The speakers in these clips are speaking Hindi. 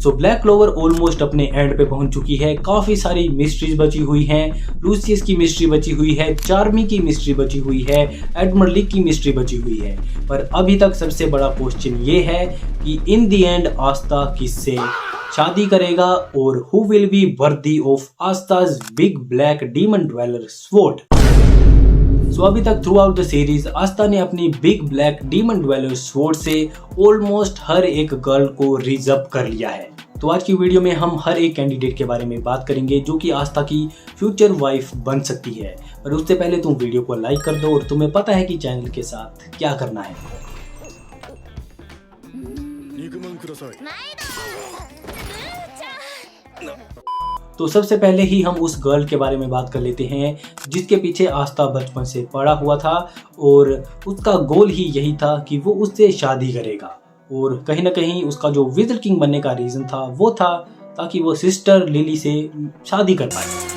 सो ब्लैक क्लोवर ऑलमोस्ट अपने एंड पे पहुंच चुकी है। काफी सारी मिस्ट्रीज बची हुई हैं। लूसियस की मिस्ट्री बची हुई है, चार्मी की मिस्ट्री बची हुई है, एडमर्ली की मिस्ट्री बची हुई है। पर अभी तक सबसे बड़ा क्वेश्चन ये है कि इन द एंड आस्था किससे शादी करेगा और who will be worthy of Asta's big black demon dweller sword. So अभी तक throughout the series Asta ने अपनी big black demon dweller sword से ऑलमोस्ट हर एक गर्ल को रिजर्व कर लिया है। तो आज की वीडियो में हम हर एक कैंडिडेट के बारे में बात करेंगे जो कि आस्था की फ्यूचर वाइफ बन सकती है। पर उससे पहले तुम वीडियो को लाइक कर दो और तुम्हें पता है कि चैनल के साथ क्या करना है। तो सबसे पहले ही हम उस गर्ल के बारे में बात कर लेते हैं जिसके पीछे आस्था बचपन से पड़ा हुआ था और उसका गोल ही यही था कि वो उससे शादी करेगा। और कहीं ना कहीं उसका जो विजल किंग बनने का रीज़न था वो था ताकि वो सिस्टर लिली से शादी कर पाए।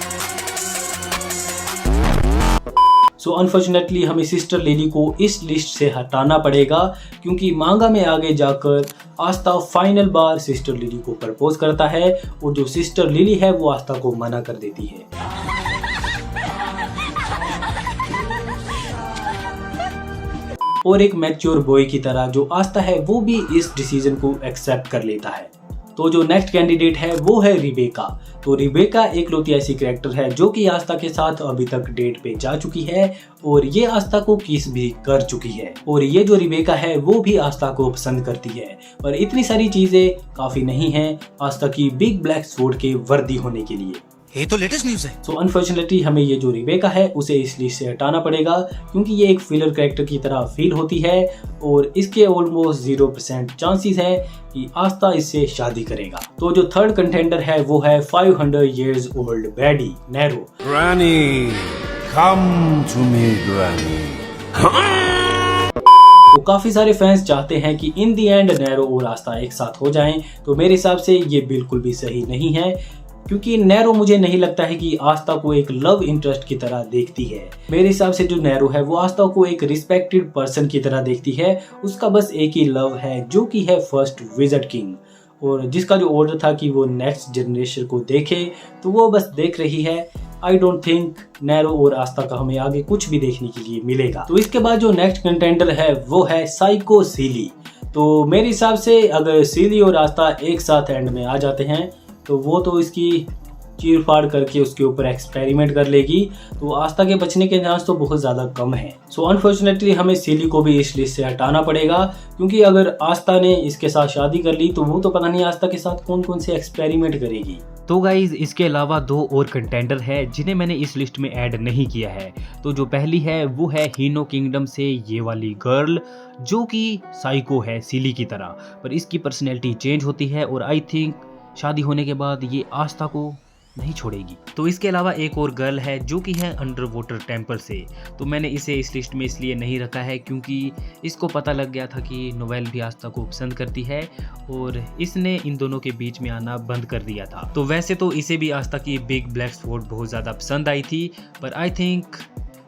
सो अनफॉर्चुनेटली हमें सिस्टर लिली को इस लिस्ट से हटाना पड़ेगा क्योंकि मांगा में आगे जाकर आस्था फाइनल बार सिस्टर लिली को प्रपोज करता है और जो सिस्टर लिली है वो आस्था को मना कर देती है। और एक मैच्योर बॉय की तरह जो आस्था है वो भी इस डिसीजन को एक्सेप्ट कर लेता है। तो जो नेक्स्ट कैंडिडेट है वो है रिबेका। तो रिबेका एक लौती ऐसी कैरेक्टर है जो कि आस्था के साथ अभी तक डेट पे जा चुकी है और ये आस्था को किस भी कर चुकी है। और ये जो रिबेका है वो भी आस्था को पसंद करती है। पर इतनी सारी चीजें काफी नहीं है आस्था की बिग ब्लैक स्वॉर्ड के वर्दी होने के लिए। ये तो लेटेस्ट न्यूज़ है। सो अनफॉर्चुनेटली हमें ये जो रिबेका है उसे इस लिस्ट से हटाना पड़ेगा क्योंकि ये एक फिलर कैरेक्टर की तरह फील होती है और इसके ऑलमोस्ट 0% चांसेस हैं कि आस्था इससे शादी करेगा। तो जो थर्ड कंटेंडर है वो है 500 years old baddie narrow. Granny, come to me, Granny. तो काफी सारे फैंस चाहते हैं कि इन दी एंड नैरो और आस्था एक साथ हो जाएं। तो मेरे हिसाब से ये बिल्कुल भी सही नहीं है क्योंकि नैरो मुझे नहीं लगता है कि आस्था को एक लव इंटरेस्ट की तरह देखती है। मेरे हिसाब से जो नैरो है वो आस्था को एक रिस्पेक्टेड पर्सन की तरह देखती है। उसका बस एक ही लव है जो कि है फर्स्ट विजर्ड किंग और जिसका जो ऑर्डर था कि वो नेक्स्ट जनरेशन को देखे तो वो बस देख रही है। आई डोंट थिंक नैरो और आस्था का हमें आगे कुछ भी देखने के लिए मिलेगा। तो इसके बाद जो नेक्स्ट कंटेंडर है वो है साइको सीली। तो मेरे हिसाब से अगर सीली और आस्था एक साथ एंड में आ जाते हैं तो वो तो इसकी चीर फाड़ करके उसके ऊपर एक्सपेरिमेंट कर लेगी। तो आस्था के बचने के चांस तो बहुत ज़्यादा कम है। सो अनफॉर्चुनेटली हमें सीली को भी इस लिस्ट से हटाना पड़ेगा क्योंकि अगर आस्था ने इसके साथ शादी कर ली तो वो तो पता नहीं आस्था के साथ कौन कौन से एक्सपेरिमेंट करेगी। तो गाइज इसके अलावा दो और कंटेंडर है जिन्हें मैंने इस लिस्ट में ऐड नहीं किया है। तो जो पहली है वो है हीनो किंगडम से ये वाली गर्ल जो कि साइको है सीली की तरह, पर इसकी पर्सनैलिटी चेंज होती है और आई थिंक शादी होने के बाद ये आस्था को नहीं छोड़ेगी। तो इसके अलावा एक और गर्ल है जो कि है अंडर वाटर टेम्पल से। तो मैंने इसे इस लिस्ट में इसलिए नहीं रखा है क्योंकि इसको पता लग गया था कि नोवेल भी आस्था को पसंद करती है और इसने इन दोनों के बीच में आना बंद कर दिया था। तो वैसे तो इसे भी आस्था की बिग ब्लैक स्वॉर्ड बहुत ज़्यादा पसंद आई थी पर आई थिंक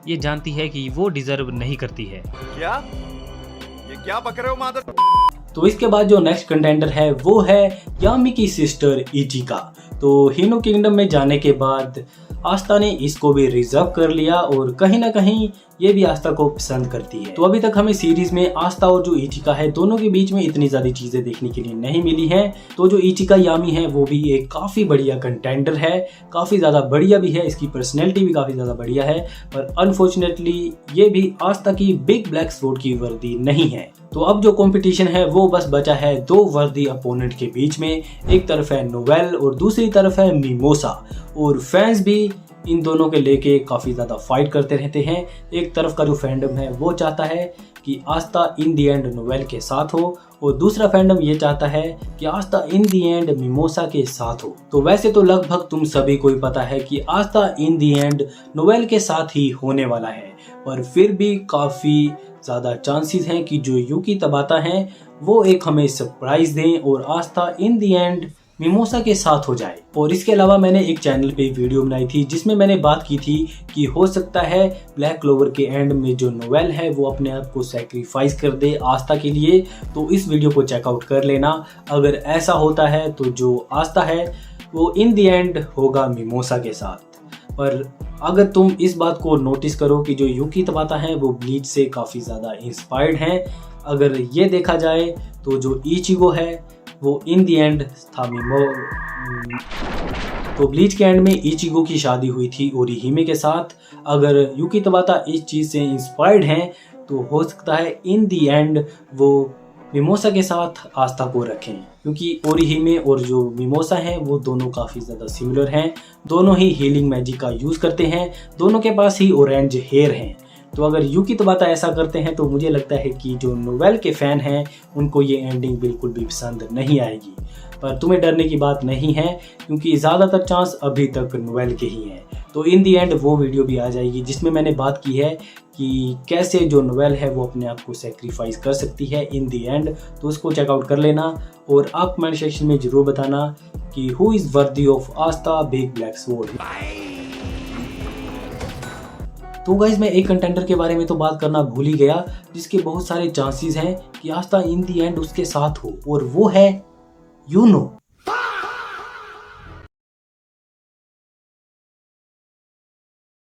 ये जानती है कि वो डिजर्व नहीं करती है। क्या बक रहे हो मादर। तो इसके बाद जो नेक्स्ट कंटेंडर है वो है यामी की सिस्टर इचिका। तो हीनो किंगडम में जाने के बाद आस्था ने इसको भी रिजर्व कर लिया और कहीं ना कहीं ये भी आस्था को पसंद करती है। तो अभी तक हमें सीरीज में आस्था और जो इचिका है दोनों के बीच में इतनी ज्यादा चीजें देखने के लिए नहीं मिली हैं। तो जो इचिका यामी है वो भी एक काफी बढ़िया कंटेंडर है, काफी ज्यादा बढ़िया भी है, इसकी पर्सनैलिटी भी काफी ज्यादा बढ़िया है। पर अनफॉर्चुनेटली ये भी आस्था की बिग ब्लैक स्वॉर्ड की वर्दी नहीं है। तो अब जो कंपटीशन है वो बस बचा है दो वर्दी अपोनेंट के बीच में। एक तरफ है नोवेल और दूसरी तरफ है मिमोसा और फैंस भी इन दोनों के लेके काफ़ी ज़्यादा फाइट करते रहते हैं। एक तरफ का जो फैंडम है वो चाहता है कि आस्था इन दी एंड नोवेल के साथ हो और दूसरा फैंडम ये चाहता है कि आस्था इन दी एंड मिमोसा के साथ हो। तो वैसे तो लगभग तुम सभी को ही पता है कि आस्था इन दी एंड नोवेल के साथ ही होने वाला है, पर फिर भी काफ़ी ज़्यादा चांसेस हैं कि जो यूकी तबाता हैं वो एक हमें सरप्राइज दें और आस्था इन दी एंड मिमोसा के साथ हो जाए। और इसके अलावा मैंने एक चैनल पे वीडियो बनाई थी जिसमें मैंने बात की थी कि हो सकता है ब्लैक क्लोवर के एंड में जो नोवेल है वो अपने आप को सेक्रीफाइस कर दे आस्था के लिए। तो इस वीडियो को चेकआउट कर लेना। अगर ऐसा होता है तो जो आस्था है वो इन दी एंड होगा मिमोसा के साथ। पर अगर तुम इस बात को नोटिस करो कि जो यूकी तबाता है वो ब्लीच से काफ़ी ज़्यादा इंस्पायर्ड हैं। अगर ये देखा जाए तो जो इचिगो है वो इन दी एंड था तो ब्लीच के एंड में इचिगो की शादी हुई थी ओरिहिमे के साथ। अगर यूकी तबाता इस चीज़ से इंस्पायर्ड हैं तो हो सकता है इन दी एंड वो मिमोसा के साथ आस्था को रखें, क्योंकि ओरिहिमे और जो मिमोसा हैं वो दोनों काफ़ी ज़्यादा सिमिलर हैं। दोनों ही हीलिंग मैजिक का यूज़ करते हैं, दोनों के पास ही ऑरेंज हेयर हैं। तो अगर यूकी तबाता ऐसा करते हैं तो मुझे लगता है कि जो नोवेल के फ़ैन हैं उनको ये एंडिंग बिल्कुल भी पसंद नहीं आएगी। पर तुम्हें डरने की बात नहीं है, क्योंकि ज़्यादातर चांस अभी तक नोवेल के ही हैं। तो इन दी एंड वो वीडियो भी आ जाएगी जिसमें मैंने बात की है कि कैसे जो नोवेल है वो अपने आप को सेक्रीफाइस कर सकती है इन दी एंड। तो उसको चेकआउट कर लेना और आप कमेंट सेक्शन में ज़रूर बताना कि who is worthy of Aastha big black sword. तो गाइज मैं एक कंटेंडर के बारे में तो बात करना भूल ही गया जिसके बहुत सारे चांसेस हैं कि आस्था इन दी एंड उसके साथ हो, और वो है यूनो।